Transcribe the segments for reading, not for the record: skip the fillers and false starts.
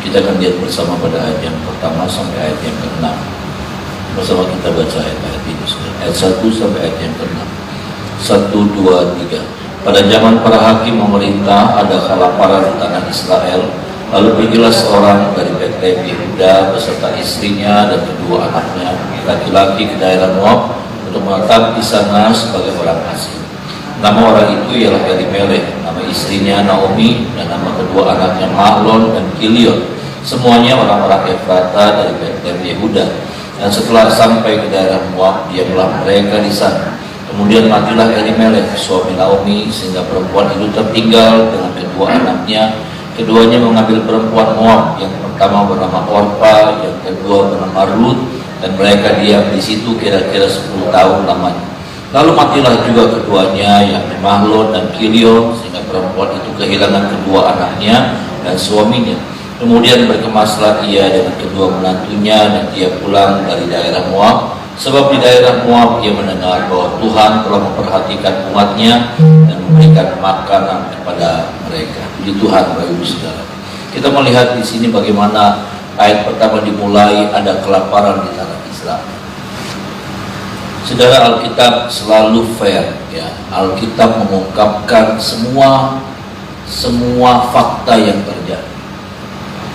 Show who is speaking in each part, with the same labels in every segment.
Speaker 1: Kita akan lihat bersama pada ayat yang pertama sampai ayat yang ke-6. Bersama kita baca ayat-ayat ini, ayat 1 sampai ayat yang ke-6. 1, 2, 3. Pada zaman para hakim memerintah, ada kelaparan di tanah Israel. Lalu pergilah seorang dari Betlehem Yehuda beserta istrinya dan kedua anaknya laki-laki ke daerah Moab untuk menetap di sana sebagai orang asing. Nama orang itu ialah Elimelech, nama istrinya Naomi, dan nama kedua anaknya Mahlon dan Kilion. Semuanya orang-orang Efrata dari Betlehem Yehuda. Dan setelah sampai ke daerah Moab, diamlah mereka di sana. Kemudian matilah Elimelech, suami Naomi, sehingga perempuan itu tertinggal dengan kedua anaknya. Keduanya mengambil perempuan Moab, yang pertama bernama Orpa, yang kedua bernama Ruth, dan mereka diam di situ kira-kira 10 tahun lamanya. Lalu matilah juga keduanya, yakni Mahlon dan Kilion, sehingga perempuan itu kehilangan kedua anaknya dan suaminya. Kemudian berkemaslah ia dengan kedua menantunya, dan ia pulang dari daerah Moab, sebab di daerah Moab ia mendengar bahwa Tuhan telah memperhatikan umatnya dan memberikan makanan kepada mereka. Puji Tuhan, Bapak Ibu Saudara. Kita melihat di sini bagaimana ayat pertama dimulai ada kelaparan di tanah Israel. Saudara, Alkitab selalu fair, ya. Alkitab mengungkapkan semua fakta yang terjadi.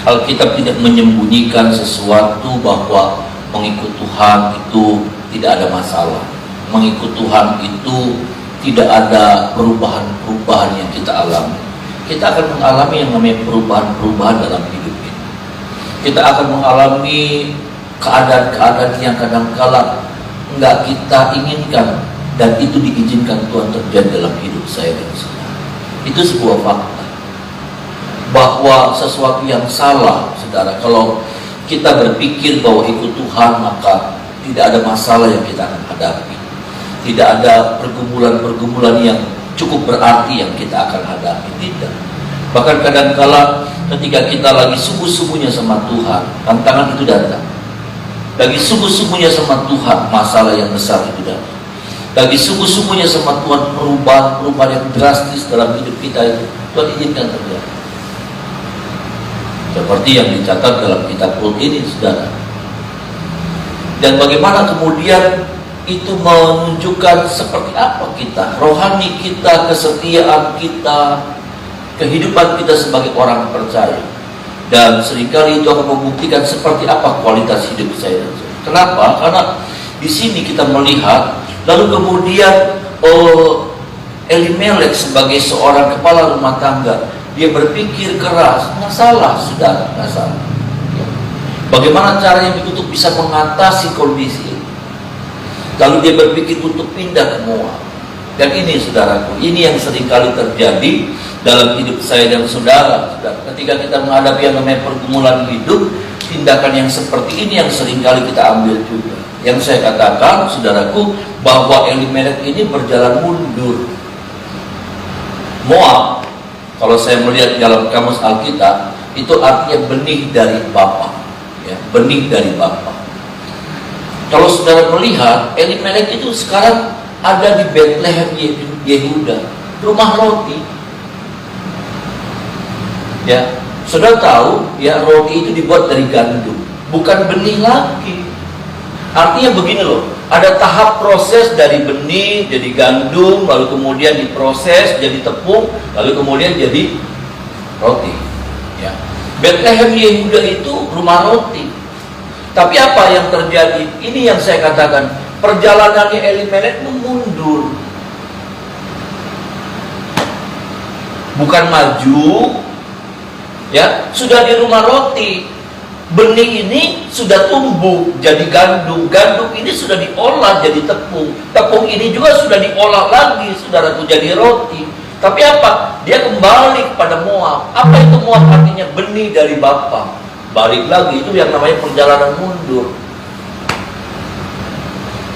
Speaker 1: Alkitab tidak menyembunyikan sesuatu bahwa mengikut Tuhan itu tidak ada masalah. Mengikut Tuhan itu tidak ada perubahan-perubahan yang kita alami. Kita akan mengalami yang namanya perubahan-perubahan dalam hidup ini. Kita akan mengalami keadaan-keadaan yang kadang-kala enggak kita inginkan, dan itu diizinkan Tuhan terjadi dalam hidup saya dan saudara. Itu sebuah fakta bahwa sesuatu yang salah, saudara, kalau kita berpikir bahwa ikut Tuhan maka tidak ada masalah yang kita akan hadapi, tidak ada pergumulan-pergumulan yang cukup berarti yang kita akan hadapi, tidak. Bahkan kadang-kala ketika kita lagi sungguh-sungguhnya sama Tuhan, tantangan itu datang. Lagi sungguh-sungguhnya sama Tuhan, masalah yang besar itu datang. Lagi sungguh-sungguhnya sama Tuhan, perubahan yang drastis dalam hidup kita itu Tuhan izinkan terjadi. Seperti yang dicatat dalam kitab Rut ini, saudara. Dan bagaimana kemudian itu menunjukkan seperti apa kita, rohani kita, kesetiaan kita, kehidupan kita sebagai orang percaya. Dan seringkali itu akan membuktikan seperti apa kualitas hidup saya. Kenapa? Karena di sini kita melihat, lalu kemudian Elimelech sebagai seorang kepala rumah tangga, dia berpikir keras, nggak salah, saudara, nggak salah. Ya. Bagaimana caranya untuk bisa mengatasi kondisi ini? Lalu dia berpikir untuk pindah ke Moab. Dan ini, saudaraku, ini yang seringkali terjadi dalam hidup saya dan saudara. Ketika kita menghadapi yang namanya pergumulan hidup, tindakan yang seperti ini yang seringkali kita ambil juga. Yang saya katakan, saudaraku, bahwa Elimelech ini berjalan mundur. Moab, kalau saya melihat dalam kamus Alkitab, itu artinya benih dari Bapa, ya, benih dari Bapa. Kalau saudara melihat, Elimelech itu sekarang ada di Betlehem Yehuda, rumah roti. Ya, saudara tahu, ya, roti itu dibuat dari gandum, bukan benih lagi. Artinya begini loh, ada tahap proses dari benih jadi gandum, lalu kemudian diproses jadi tepung, lalu kemudian jadi roti. Ya. Betlehem Yehuda itu rumah roti. Tapi apa yang terjadi? Ini yang saya katakan, perjalanannya Elimelech mundur, bukan maju. Ya, sudah di rumah roti. Benih ini sudah tumbuh jadi gandum. Gandum ini sudah diolah jadi tepung. Tepung ini juga sudah diolah lagi, saudaraku, jadi roti. Tapi apa? Dia kembali kepada Moab. Apa itu Moab? Artinya benih dari Bapa. Balik lagi, itu yang namanya perjalanan mundur.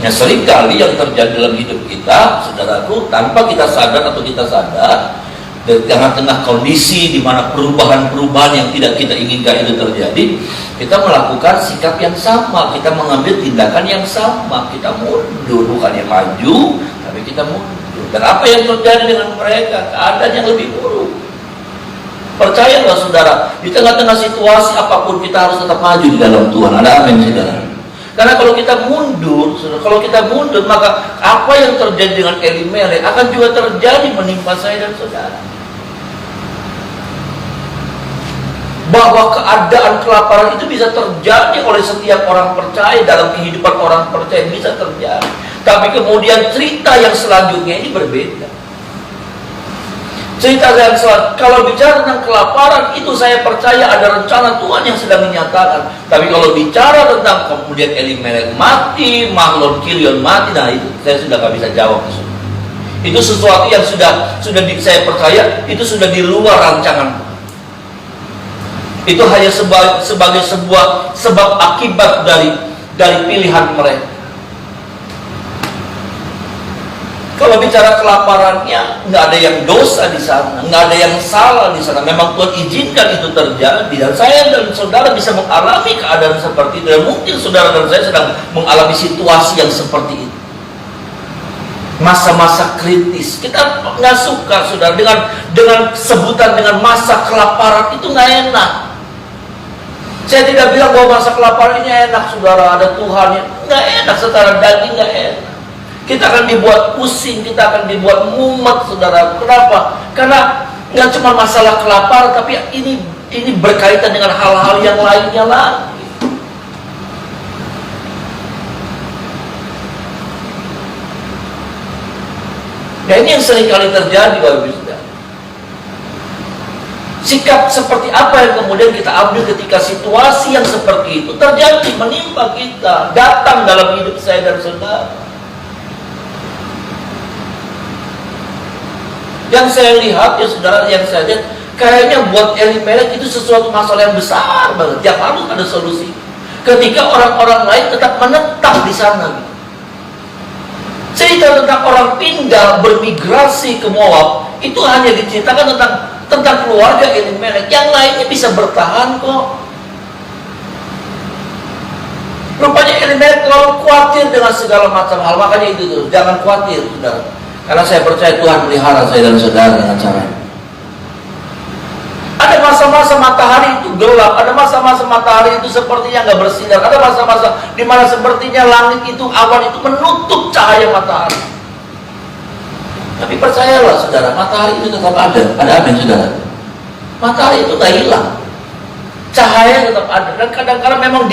Speaker 1: Ya, seringkali yang terjadi dalam hidup kita, saudaraku, tanpa kita sadar atau kita sadar, di tengah-tengah kondisi di mana perubahan-perubahan yang tidak kita inginkan itu terjadi, kita melakukan sikap yang sama, kita mengambil tindakan yang sama, kita mundur, bukannya maju, tapi kita mundur. Dan apa yang terjadi dengan mereka? Keadaan yang lebih buruk. Percayalah saudara, di tengah-tengah situasi apapun kita harus tetap maju di dalam Tuhan. Ada amin saudara. Karena kalau kita mundur, saudara, kalau kita mundur, maka apa yang terjadi dengan Elimelek akan juga terjadi menimpa saya dan saudara. Bahwa keadaan kelaparan itu bisa terjadi oleh setiap orang percaya, dalam kehidupan orang percaya bisa terjadi. Tapi kemudian cerita yang selanjutnya ini berbeda. Cerita yang selanjutnya, kalau bicara tentang kelaparan itu saya percaya ada rencana Tuhan yang sedang dinyatakan. Tapi kalau bicara tentang kemudian Elimelek mati, Mahlon Kilion mati, nah itu saya sudah gak bisa jawab. Itu sesuatu yang saya percaya itu sudah di luar rancangan. Itu hanya sebagai sebuah sebab akibat dari pilihan mereka. Kalau bicara kelaparannya, nggak ada yang dosa di sana, nggak ada yang salah di sana. Memang Tuhan izinkan itu terjadi, dan saya dan saudara bisa mengalami keadaan seperti itu. Dan mungkin saudara dan saya sedang mengalami situasi yang seperti itu. Masa-masa kritis, kita nggak suka saudara dengan sebutan dengan masa kelaparan itu nggak enak. Saya tidak bilang bahwa masa kelaparan ini enak saudara, ada Tuhan yang nggak enak, secara daging nggak enak. Kita akan dibuat pusing, kita akan dibuat mumet saudara. Kenapa? Karena nggak cuma masalah kelaparan, tapi ini berkaitan dengan hal-hal yang lainnya lagi. Nah ini yang sering kali terjadi Bapak Ibu saudara. Sikap seperti apa yang kemudian kita ambil ketika situasi yang seperti itu terjadi, menimpa kita, datang dalam hidup saya dan saudara. Yang saya lihat ya saudara, yang saya lihat kayaknya buat Elimelek itu sesuatu masalah yang besar banget. Tiap harus ada solusi. Ketika orang-orang lain tetap menetap di sana. Cerita tentang orang pindah bermigrasi ke Moab itu hanya diceritakan tentang keluarga Elimelek. Yang lainnya bisa bertahan kok. Rupanya Elimelek terlalu khawatir dengan segala macam hal. Makanya itu tuh, jangan khawatir saudara. Karena saya percaya Tuhan melihara saya dan saudara dengan cara ini. Ada masa-masa matahari itu gelap, ada masa-masa matahari itu sepertinya nggak bersinar, ada masa-masa di mana sepertinya langit itu, awan itu menutup cahaya matahari. Tapi percayalah saudara, matahari itu tetap ada. Ada amin saudara. Matahari itu nggak hilang, cahaya tetap ada, dan kadang-kadang memang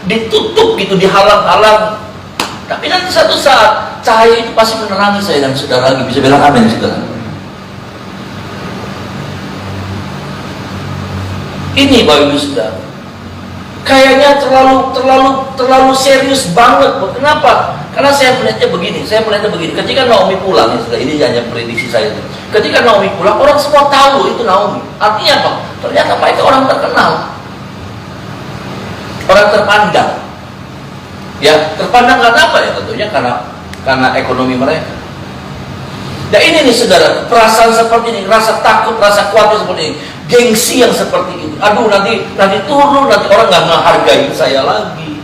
Speaker 1: ditutup gitu, dihalang-halang. Tapi nanti satu saat cahaya itu pasti menerangi saya dan saudara lagi. Bisa bilang amin saudara. Ini Bapak Ibu saudara, kayaknya terlalu serius banget. Kenapa? Karena saya melihatnya begini. Ketika Naomi pulang, ya saudara, ini hanya prediksi saya. Ketika Naomi pulang, orang semua tahu itu Naomi. Artinya apa? Ternyata mereka orang terkenal, orang terpandang. Ya, terpandang karena apa ya? Tentunya karena ekonomi mereka. Nah ini nih saudara, perasaan seperti ini, rasa takut, rasa khawatir seperti ini, gengsi yang seperti ini. Aduh nanti turun, nanti orang nggak menghargai saya lagi.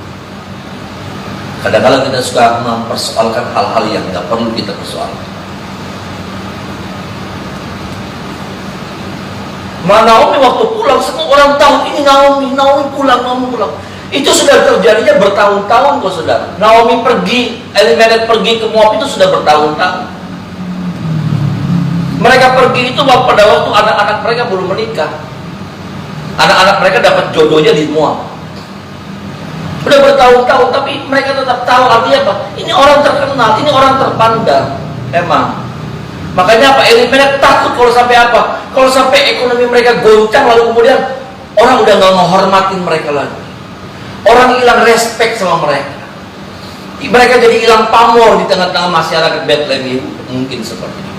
Speaker 1: Kadang-kadang kita suka mempersoalkan hal-hal yang nggak perlu kita persoalkan. Naomi waktu pulang, semua orang tahu ini Naomi pulang. Itu sudah terjadinya bertahun-tahun kok saudara. Naomi pergi, Elimelek pergi ke Moab itu sudah bertahun-tahun. Mereka pergi itu pada waktu anak-anak mereka belum menikah. Anak-anak mereka dapat jodohnya di Moab. Udah bertahun-tahun, tapi mereka tetap tahu artinya apa? Ini orang terkenal, ini orang terpandang. Emang. Makanya apa? Elimelek takut kalau sampai apa? Kalau sampai ekonomi mereka goncang, lalu kemudian orang udah nggak menghormatin mereka lagi. Orang hilang respect sama mereka. Mereka jadi hilang pamor di tengah-tengah masyarakat Bethlehem. Mungkin seperti itu.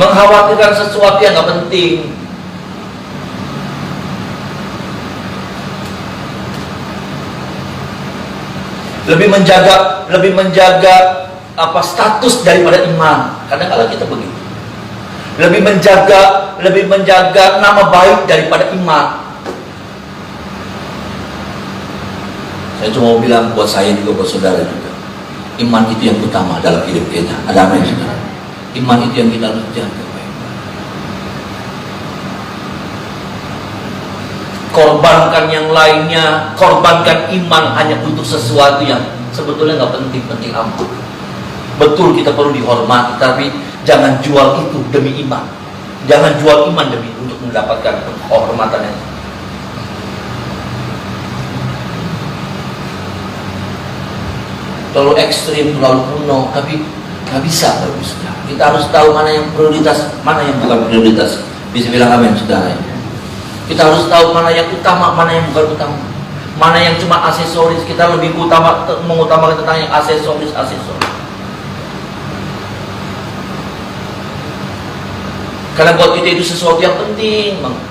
Speaker 1: Mengkhawatirkan sesuatu yang gak penting. Lebih menjaga apa status daripada iman. Kadang-kadang kita begitu. Lebih menjaga nama baik daripada iman. Saya cuma mau bilang buat saya juga, buat saudara juga, iman itu yang utama dalam hidup kita. Ada amin saudara. Iman itu yang kita harus jaga. korbankan yang lainnya, korbankan iman hanya untuk sesuatu yang sebetulnya nggak penting-penting amat. Betul kita perlu dihormati, tapi jangan jual itu demi iman. Jangan jual iman demi untuk mendapatkan penghormatan yang terlalu ekstrim, terlalu kuno, tapi nggak bisa bagusnya. Kita harus tahu mana yang prioritas, mana yang bukan prioritas. Bisa bilang amin, saudara. Kita harus tahu mana yang utama, mana yang bukan utama, mana yang cuma aksesoris. Kita lebih mengutamakan tentang yang aksesoris. Karena buat kita itu sesuatu yang penting banget.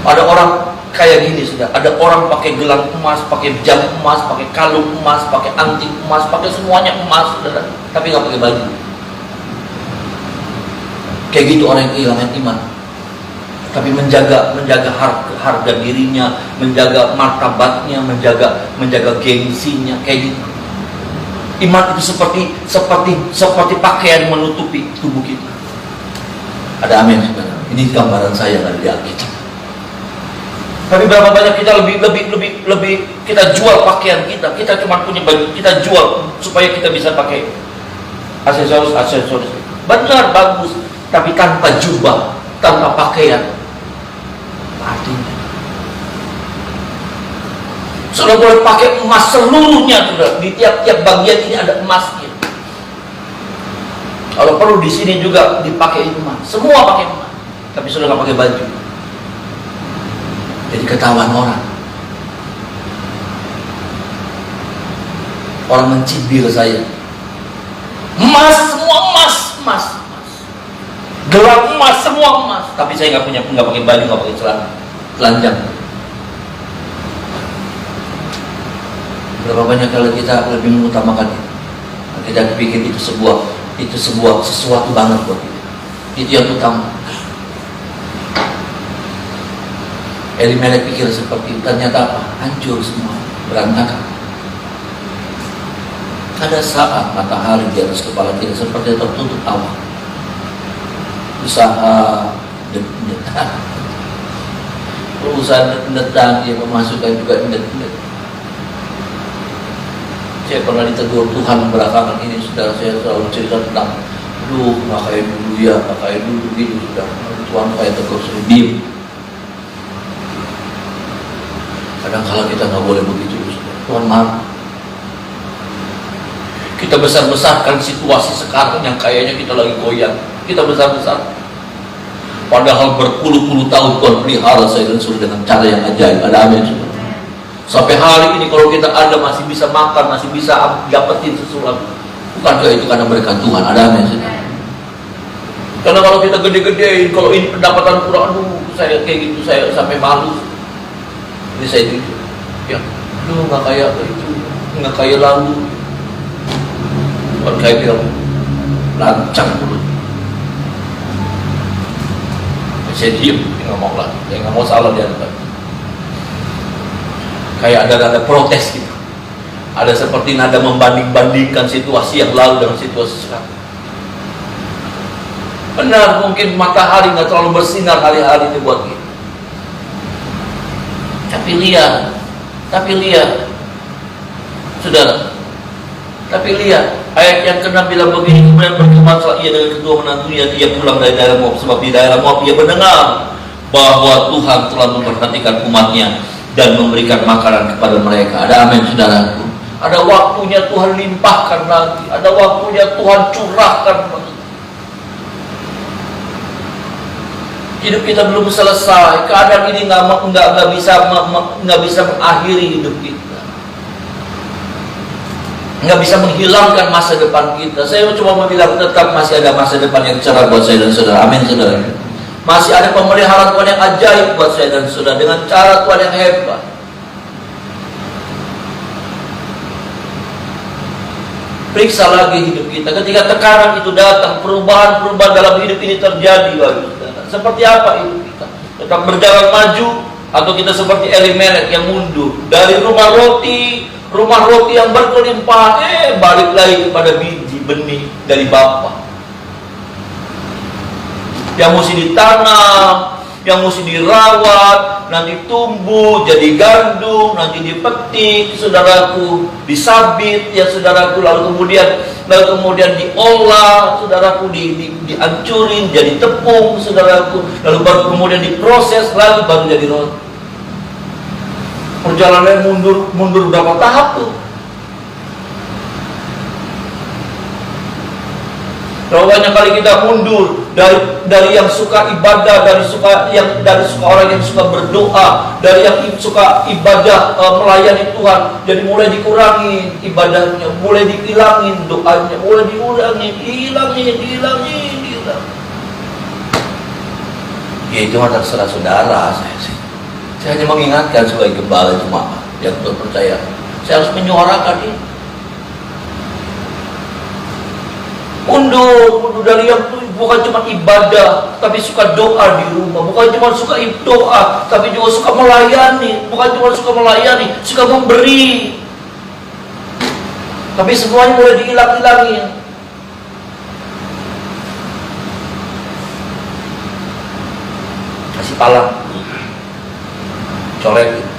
Speaker 1: Ada orang kayak gini, sudah. Ada orang pakai gelang emas, pakai jam emas, pakai kalung emas, pakai anting emas, pakai semuanya emas, saudara. Tapi nggak pakai baju. Kayak gitu orang yang kehilangan iman. Tapi menjaga harga dirinya, menjaga martabatnya, menjaga gengsinya, kayak gitu. Iman itu seperti pakaian menutupi tubuh kita. Ada amin, saudara. Ini gambaran saya dari Alkitab. Tapi berapa banyak kita lebih kita jual pakaian kita. Kita cuma punya baju, kita jual supaya kita bisa pakai aksesoris. Benar, bagus. Tapi tanpa jubah, tanpa pakaian, artinya sudah boleh pakai emas seluruhnya, sudah di tiap bagian ini ada emasnya. Kalau perlu di sini juga dipakai emas, semua pakai emas, tapi sudah nggak pakai baju. Jadi ketahuan orang mencibir saya, emas, semua emas. Gelang emas, semua emas, tapi saya nggak pakai baju, nggak pakai celana telanjang. Berapa banyak kalau kita lebih mengutamakan itu, kita pikir itu sesuatu banget buat kita. Itu yang utama. Elimelek pikir seperti itu, ternyata apa? Hancur semua, berantakan. Ada saat matahari di atas kepala kita seperti tertutup awan. Usaha netang, dia memasukkan juga net. Saya pernah ditegur Tuhan belakangan ini, saudara. Saya selalu cerita tentang, nggak kayak dulu ya, nggak kayak dulu gitu, sudah. Tuhan kayak tegur, suruh diem. Kadang kala kita nggak boleh begitu, saudara. Tuhan marah. Kita besar-besarkan situasi sekarang yang kayaknya kita lagi goyang. Kita besar-besar. Padahal berpuluh-puluh tahun Tuhan pelihara saya dan saudara dengan cara yang ajaib. Ada amin, saudara. Sampai hari ini kalau kita ada masih bisa makan, masih bisa dapetin sesuatu. Bukankah itu karena berkat Tuhan? Ada amin, saudara. Karena kalau kita gede-gedein, kalau ini pendapatan kurang, saya kayak gitu, saya sampai malu. Ini saya jujur, ya, nggak kayak itu, nggak kayak lalu. Bukan kayak bilang lancang mulut. Saya diem, nggak mau lagi, nggak mau salah di hadapan. Kayak ada nada protes gitu. Ada seperti nada membanding-bandingkan situasi yang lalu dengan situasi sekarang. Benar, mungkin matahari nggak terlalu bersinar hari-hari ini buat kita. Tapi lihat, saudara. Tapi lihat, ayat yang ke-6 bilang begini, kemudian bergemalah ia dengan kedua menantunya, ia pulang dari daerah Moab, sebab di daerah Moab ia mendengar bahwa Tuhan telah memperhatikan umatnya dan memberikan makanan kepada mereka. Ada amin, saudaraku. Ada waktunya Tuhan limpahkan lagi, ada waktunya Tuhan curahkan lagi. Hidup kita belum selesai, keadaan ini nggak bisa mengakhiri hidup kita. Nggak bisa menghilangkan masa depan kita. Saya cuma mau bilang tetap masih ada masa depan yang cerah buat saya dan saudara. Amin, saudara. Masih ada pemeliharaan Tuhan yang ajaib buat saya dan saudara dengan cara Tuhan yang hebat. Periksa lagi hidup kita. Ketika tekanan itu datang, perubahan-perubahan dalam hidup ini terjadi, bagi saudara. Seperti apa hidup kita? Tetap berjalan maju atau kita seperti Elimelek yang mundur dari rumah roti yang berkelimpahan, balik lagi kepada biji benih dari Bapa. yang mesti ditanam, yang mesti dirawat, nanti tumbuh jadi gandum, nanti dipetik, saudaraku, disabit, ya saudaraku, lalu kemudian diolah, saudaraku, dihancurin jadi tepung, saudaraku, lalu baru kemudian diproses, lalu baru jadi roti. Perjalanannya mundur berapa tahap tuh? Kalau banyak kali kita mundur dari yang suka ibadah, dari suka orang yang suka berdoa, dari yang suka ibadah melayani Tuhan, jadi mulai dikurangi ibadahnya, mulai dihilangin doanya, mulai dihilangin. Ya itu mah terserah saudara. Saya hanya mengingatkan sebagai gembala jemaat yang percaya, saya harus menyuarakan ini. Mundur dari yang bukan cuma ibadah, tapi suka doa di rumah. Bukan cuma suka doa, tapi juga suka melayani. Bukan cuma suka melayani, suka memberi. Tapi semuanya mulai dihilang-hilangin. Kasih palang, colek.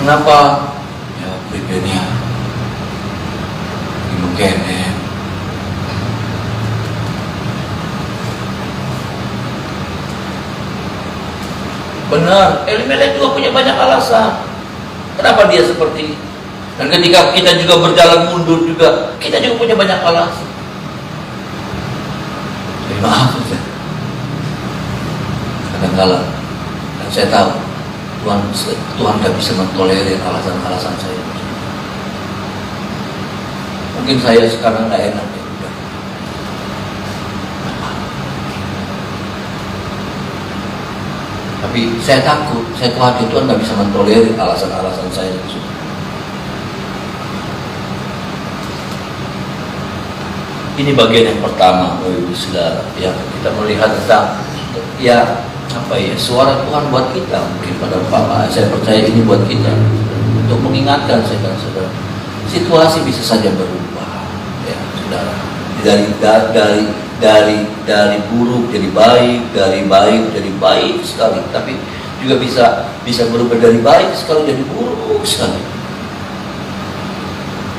Speaker 1: Kenapa? Ya pribadinya mungkin benar, Elimelek juga punya banyak alasan kenapa dia seperti itu. Dan ketika kita juga berjalan mundur juga, kita juga punya banyak alasan. Jadi maaf saja, kadang-kadang, dan saya tahu Tuhan gak bisa mentolerir alasan-alasan saya. Mungkin saya sekarang gak enak ya. Tapi saya takut, saya khawatir Tuhan gak bisa mentolerir alasan-alasan saya. Ini bagian yang pertama, Ibu Saudara, ya kita melihat tentang suara Tuhan buat kita. Mungkin pada Bapak, saya percaya ini buat kita untuk mengingatkan saya dan saudara. Situasi bisa saja berubah, ya saudara. Dari buruk jadi baik, dari baik jadi baik sekali. Tapi juga bisa berubah dari baik sekali jadi buruk sekali.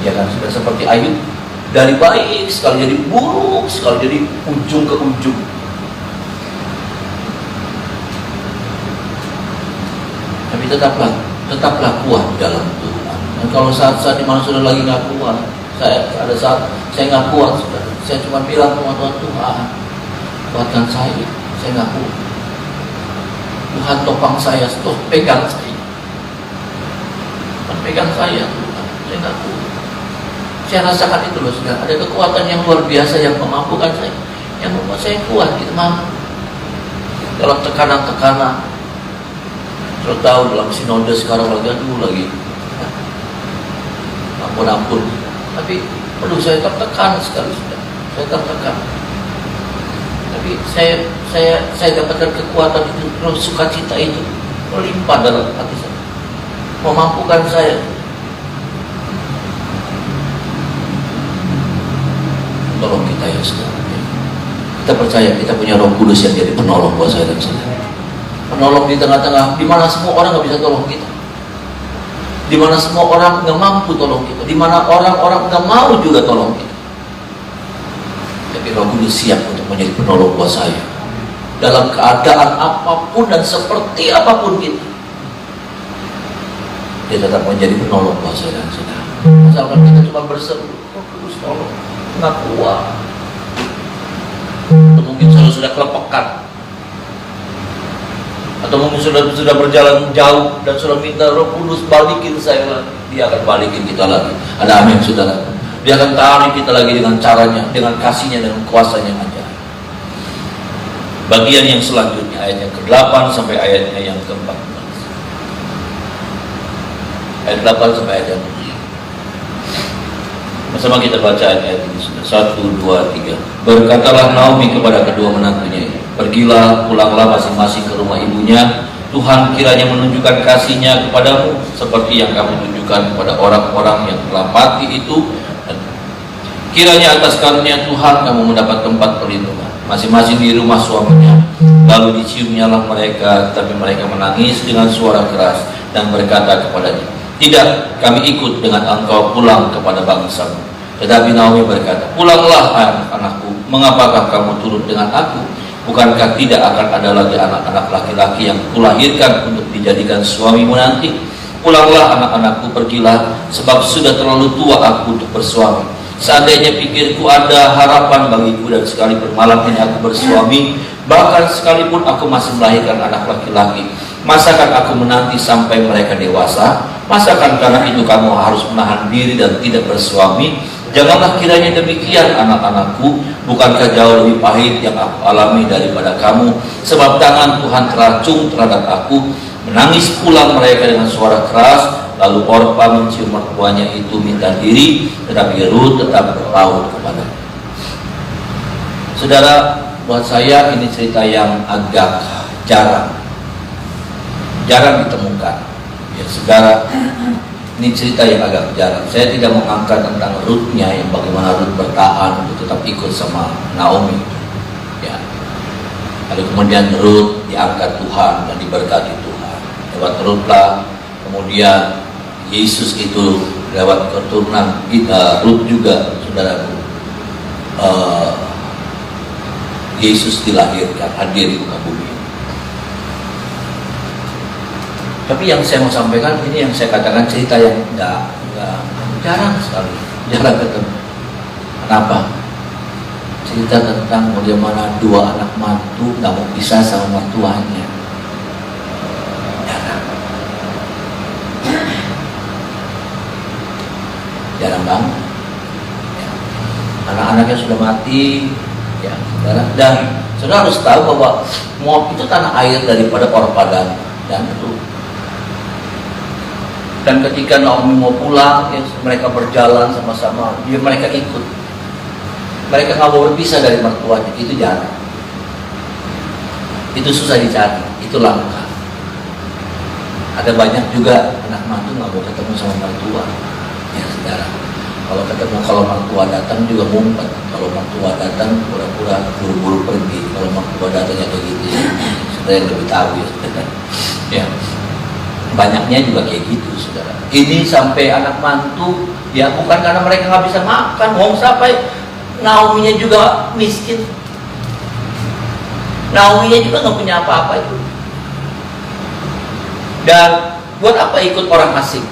Speaker 1: Ya kan, sudah seperti Ayub, dari baik sekali jadi buruk sekali, jadi ujung ke ujung. Tapi tetaplah kuat dalam Tuhan. Dan kalau saat-saat di mana sudah lagi nggak kuat, ada saat saya nggak kuat, saya cuma bilang sama Tuhan, kuatkan saya nggak kuat. Tuhan topang saya, pegang saya, pegang saya, Tuhan, saya nggak kuat. Saya rasakan itu loh, sudah ada kekuatan yang luar biasa yang memampukan saya, yang membuat saya kuat, gitu mampu dalam tekanan-tekanan. Sudah tahu dalam sinode sekarang lagi ampun. Tapi saya tertekan sekali sudah. Saya tertekan. Tapi saya dapatkan kekuatan itu, sukacita itu melimpah dalam hati saya, memampukan saya. Tolong kita ya sekarang. Kita percaya kita punya Roh Kudus yang jadi penolong buat saya dan saudara. Penolong di tengah-tengah, di mana semua orang nggak bisa tolong kita, di mana semua orang nggak mampu tolong kita, di mana orang-orang nggak mau juga tolong kita. Tapi Roh Kudus siap untuk menjadi penolong buat saya dalam keadaan apapun dan seperti apapun kita. Dia tetap menjadi penolong buat saya dan saudara. Asalkan kita cuma berseru, Roh Kudus tolong, nggak kuat. Atau mungkin sudah kelepekan, atau mungkin sudah berjalan jauh dan sudah minta Roh Kudus balikin saya lagi. Dia akan balikin kita lagi. Ada amin saudara. Dia akan tarik kita lagi dengan caranya, dengan kasihnya, dengan kuasanya yang ajaib. Bagian yang selanjutnya ayat yang ke-8 sampai ayatnya yang ke-14. Ayat 8 sampai ayat yang ke-14. Bersama kita baca ayat ini sudah. 1, 2, 3. Berkatalah Naomi kepada kedua menantunya, pergilah, pulanglah masing-masing ke rumah ibunya, Tuhan kiranya menunjukkan kasih-Nya kepadamu seperti yang kamu tunjukkan kepada orang-orang yang telah mati itu. Dan kiranya atas karunia Tuhan kamu mendapat tempat perlindungan masing-masing di rumah suaminya. Lalu diciumnyalah mereka, tapi mereka menangis dengan suara keras dan berkata kepadanya, tidak, kami ikut dengan engkau pulang kepada bangsamu. Tetapi Naomi berkata, pulanglah anak-anakku, mengapakah kamu turut dengan aku? Bukankah tidak akan ada lagi anak-anak laki-laki yang kulahirkan untuk dijadikan suamimu nanti? Pulanglah anak-anakku, pergilah, sebab sudah terlalu tua aku untuk bersuami. Seandainya pikirku ada harapan bagiku dan sekalipun malam ini aku bersuami, bahkan sekalipun aku masih melahirkan anak laki-laki, masakan aku menanti sampai mereka dewasa? Masakan karena itu kamu harus menahan diri dan tidak bersuami? Janganlah kiranya demikian anak-anakku, bukankah jauh lebih pahit yang aku alami daripada kamu? Sebab tangan Tuhan teracung terhadap aku. Menangis pulang mereka dengan suara keras. Lalu Orpa mencium mertuanya itu minta diri, tetapi Rut tetap berpaut kepadanya. Saudara, buat saya ini cerita yang agak jarang ditemukan. Ya, saudara, ini cerita yang agak jarang. Saya tidak mengangkat tentang Rutnya yang bagaimana Rut bertahan untuk tetap ikut sama Naomi. Ya. Lalu kemudian Rut diangkat Tuhan dan diberkati Tuhan. Lewat Rutlah kemudian Yesus itu lewat keturunan kita, Rut juga, saudaraku. Yesus dilahirkan, hadir di muka bumi. Tapi yang saya mau sampaikan ini yang saya katakan cerita yang enggak jarang sekali, jarang ketemu. Kenapa? Cerita tentang bagaimana dua anak mantu nggak mau pisah sama mertuanya. Jarang banget. Ya. Anak-anaknya sudah mati, ya, saudara. Dan saudara harus tahu bahwa Moab itu tanah air daripada Orpa dan Rut. Dan ketika Naomi mau pulang, ya, mereka berjalan sama-sama, mereka ikut. Mereka nggak mau berpisah dari mertuanya, itu jarang. Itu susah dicari, itu langka. Ada banyak juga anak mantu nggak mau ketemu sama mertua. Ya, saudara. Kalau mertua datang juga ngumpet. Kalau mertua datang pura-pura buru-buru pergi. Kalau mertua datangnya kayak gitu, saudara yang lebih tahu ya. Ya. Banyaknya juga kayak gitu, saudara. Ini sampai anak mantu, ya bukan karena mereka nggak bisa makan, sampai Naomi-nya juga miskin. Naomi-nya juga nggak punya apa-apa itu. Dan buat apa ikut orang asing?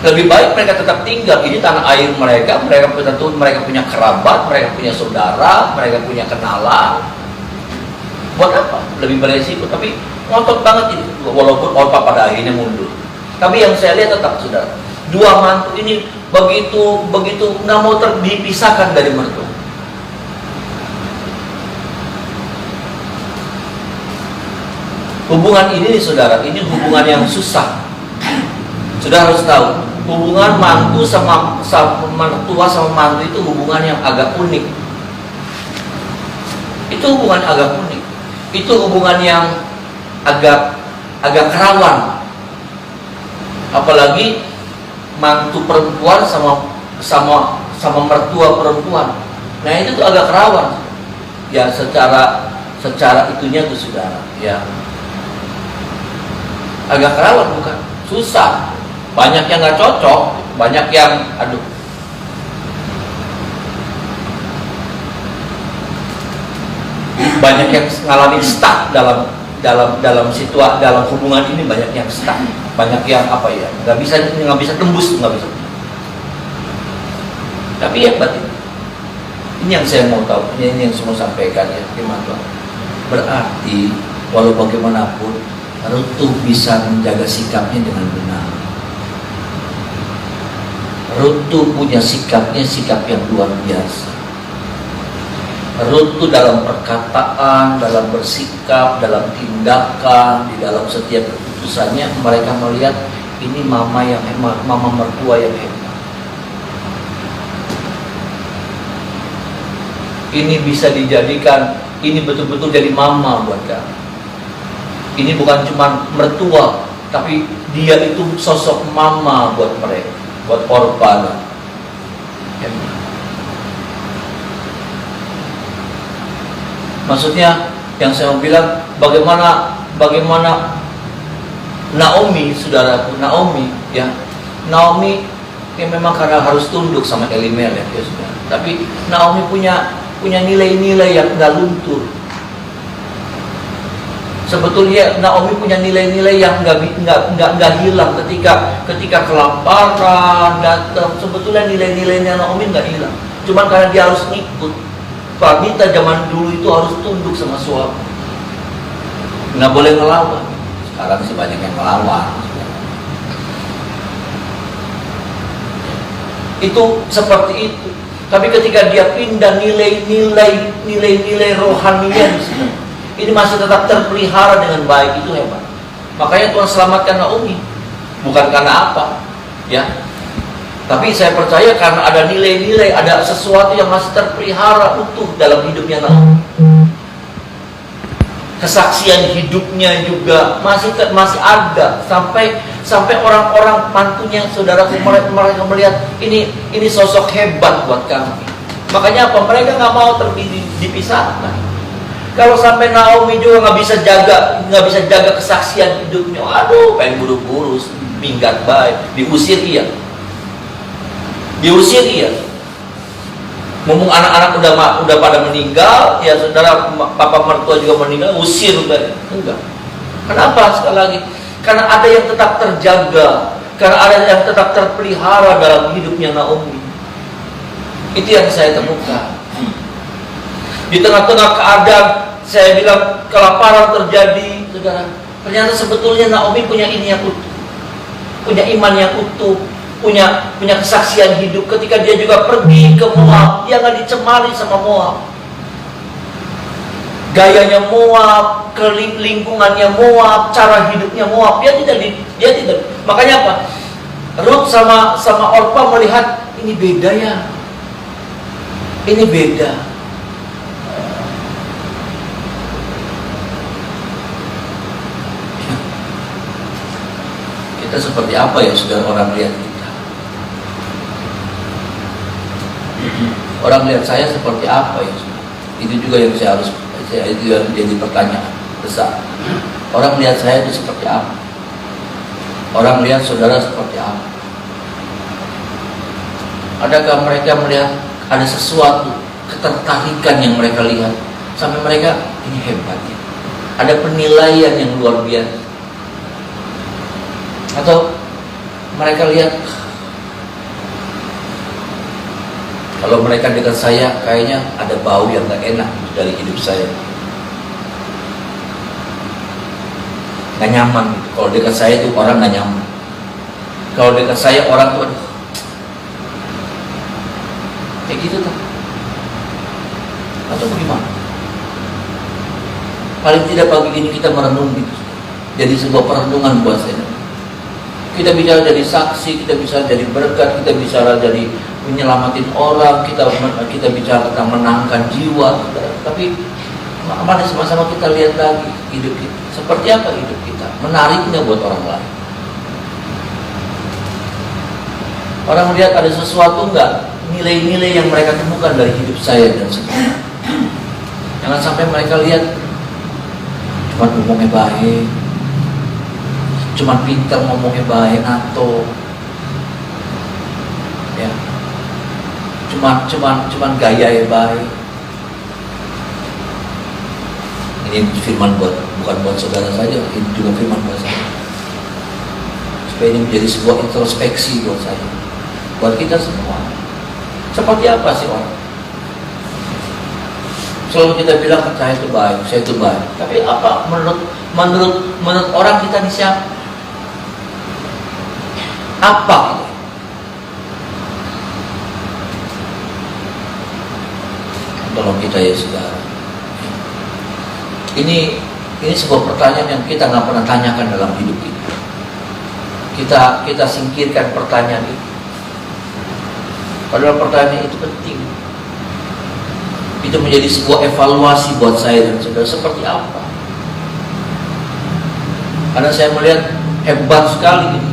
Speaker 1: Lebih baik mereka tetap tinggal. Ini tanah air mereka punya kerabat, mereka punya saudara, mereka punya kenalan. Buat apa? Lebih beresiko. Tapi ngotot banget ini, walaupun Orpa pada akhirnya mundur. Tapi yang saya lihat tetap, saudara, dua mantu ini begitu nggak mau dipisahkan dari mertua. Hubungan ini, saudara, ini hubungan yang susah. Saudara harus tahu, hubungan mantu sama mertua sama mantu itu hubungan yang agak unik. Itu hubungan agak unik. Itu hubungan yang agak rawan. Apalagi mantu perempuan sama mertua perempuan. Nah, itu tuh agak rawan. Ya, secara itunya tuh, saudara, ya. Agak rawan, bukan? Susah. Banyak yang nggak cocok, banyak yang banyak yang ngalamin stuck dalam situasi, dalam hubungan ini, banyak yang stuck, banyak yang nggak bisa tembus, nggak bisa. Tapi ya batin, ini yang saya mau tahu, ini yang saya mau sampaikan ya, firman Tuhan. Berarti walau bagaimanapun Rut bisa menjaga sikapnya dengan benar. Rut punya sikap yang luar biasa. Rut dalam perkataan, dalam bersikap, dalam tindakan, di dalam setiap keputusannya, mereka melihat ini mama mertua yang hebat. Ini bisa dijadikan, ini betul-betul jadi mama buat kami. Ini bukan cuma mertua, tapi dia itu sosok mama buat mereka, buat Orpa. Maksudnya yang saya mau bilang, bagaimana Naomi, saudaraku, Naomi yang memang karena harus tunduk sama Elimelek ya saudara. Tapi Naomi punya nilai-nilai yang nggak luntur. Sebetulnya Naomi punya nilai-nilai yang nggak hilang ketika kelaparan datang. Sebetulnya nilai-nilainya Naomi nggak hilang. Cuman karena dia harus ngikut. Wanita zaman dulu itu harus tunduk sama suami. Nggak boleh ngelawan. Sekarang sih banyak yang ngelawan. Itu seperti itu. Tapi ketika dia pindah nilai-nilai rohaninya di sini, ini masih tetap terpelihara dengan baik, itu hebat. Makanya Tuhan selamatkan Naomi, bukan karena apa, ya. Tapi saya percaya karena ada nilai-nilai, ada sesuatu yang masih terpelihara utuh dalam hidupnya Naomi. Kesaksian hidupnya juga masih ada sampai orang-orang mantunya, saudaraku, mereka melihat ini sosok hebat buat kami. Makanya apa? Mereka nggak mau dipisahkan. Kalau sampai Naomi juga nggak bisa jaga kesaksian hidupnya, aduh, pengen buru-buru minggat baik, diusir iya. Ngomong anak-anak udah pada meninggal, ya saudara, papa mertua juga meninggal, usir udah. Enggak. Kenapa? Sekali lagi, karena ada yang tetap terjaga, karena ada yang tetap terpelihara dalam hidupnya Naomi. Itu yang saya temukan. Di tengah-tengah keadaan, saya bilang kelaparan terjadi, saudara. Ternyata sebetulnya Naomi punya ini yang utuh, punya iman yang utuh, punya kesaksian hidup. Ketika dia juga pergi ke Moab, dia nggak dicemari sama Moab. Gayanya Moab, lingkungannya Moab, cara hidupnya Moab, dia tidak. Makanya apa? Ruth sama Orpa melihat ini beda ya. Ini beda. Kita seperti apa ya saudara, orang lihat kita? Orang lihat saya seperti apa ya? Itu juga yang itu yang jadi pertanyaan besar. Orang lihat saya itu seperti apa? Orang lihat saudara seperti apa? Adakah mereka melihat ada sesuatu ketertarikan yang mereka lihat sampai mereka ini hebat ya? Ada penilaian yang luar biasa? Atau mereka lihat kalau mereka dekat saya, kayaknya ada bau yang gak enak dari hidup saya, gak nyaman gitu. Kalau dekat saya itu orang gak nyaman. Kalau dekat saya orang tuh kayak gitu tuh. Atau bagaimana? Paling tidak pagi ini kita merenung gitu. Jadi sebuah perenungan buat saya. Kita bicara jadi saksi, kita bisa jadi berkat, kita bicara jadi menyelamatin orang, kita bicara tentang menangkan jiwa. Tapi mari sama-sama kita lihat lagi hidup kita. Seperti apa hidup kita? Menariknya buat orang lain. Orang melihat ada sesuatu enggak? Nilai-nilai yang mereka temukan dari hidup saya dan sebagainya. Jangan sampai mereka lihat cuma ngomongnya baik, cuma pintar ngomongnya baik, atau ya cuman gaya yang baik. Ini firman bukan buat saudara saja, ini juga firman buat saya, supaya ini menjadi sebuah introspeksi buat saya, buat kita semua. Seperti apa sih orang? Selalu kita bilang saya itu baik, saya itu baik. Tapi apa menurut orang kita ini siapa? Apa gitu? Tolong kita ya saudara. Ini sebuah pertanyaan yang kita nggak pernah tanyakan dalam hidup kita. Kita singkirkan pertanyaan itu. Padahal pertanyaan itu penting. Itu menjadi sebuah evaluasi buat saya dan saudara. Seperti apa? Karena saya melihat hebat sekali ini.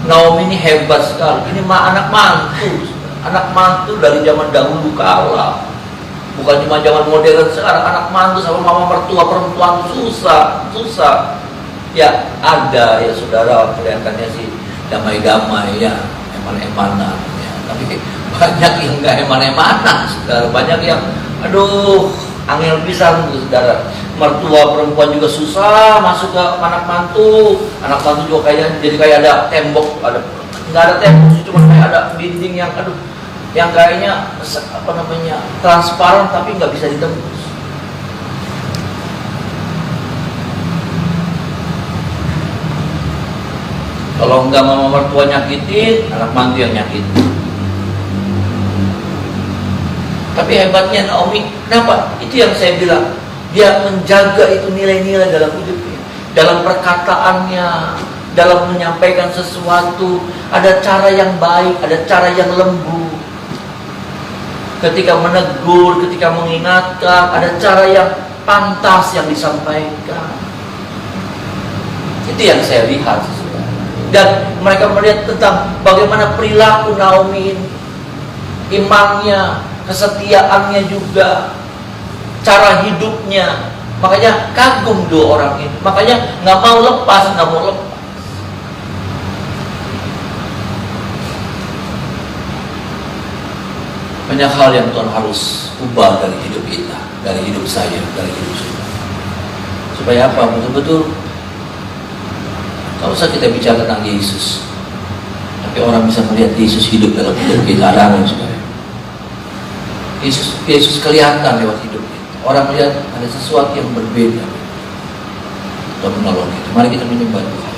Speaker 1: Naomi ini hebat sekali. Ini anak mantu dari zaman dahulu kala. Bukan cuma zaman modern sekarang. Anak mantu sama mama mertua perempuan susah. Ya ada ya saudara, kelihatannya sih damai-damai ya, eman-emanan ya. Tapi banyak yang nggak eman-emanan, saudara. Banyak yang aduh angel pisan saudara. Mertua perempuan juga susah masuk ke anak mantu juga kayak jadi kayak ada tembok, nggak ada tembok sih, cuma kayak ada dinding yang aduh, yang kayaknya transparan tapi nggak bisa ditembus. Kalau nggak mama mertua nyakitin, anak mantu yang nyakitin. Tapi hebatnya Naomi, kenapa? Itu yang saya bilang, dia menjaga itu nilai-nilai dalam hidupnya, dalam perkataannya, dalam menyampaikan sesuatu, ada cara yang baik, ada cara yang lembut. Ketika menegur, ketika mengingatkan, ada cara yang pantas yang disampaikan. Itu yang saya lihat. Dan mereka melihat tentang bagaimana perilaku Naomi ini, imannya, kesetiaannya juga, cara hidupnya. Makanya kagum dua orang ini. Makanya nggak mau lepas. Banyak hal yang Tuhan harus ubah dari hidup kita, dari hidup saya, dari hidup kita. Supaya apa? Betul-betul kalau usah kita bicara tentang Yesus, tapi orang bisa melihat Yesus hidup dalam hidup kita. Ada supaya Yesus kelihatan lewat hidup kita. Orang melihat ada sesuatu yang berbeda. Tuhan menolong kita. Mari kita menyembah Tuhan.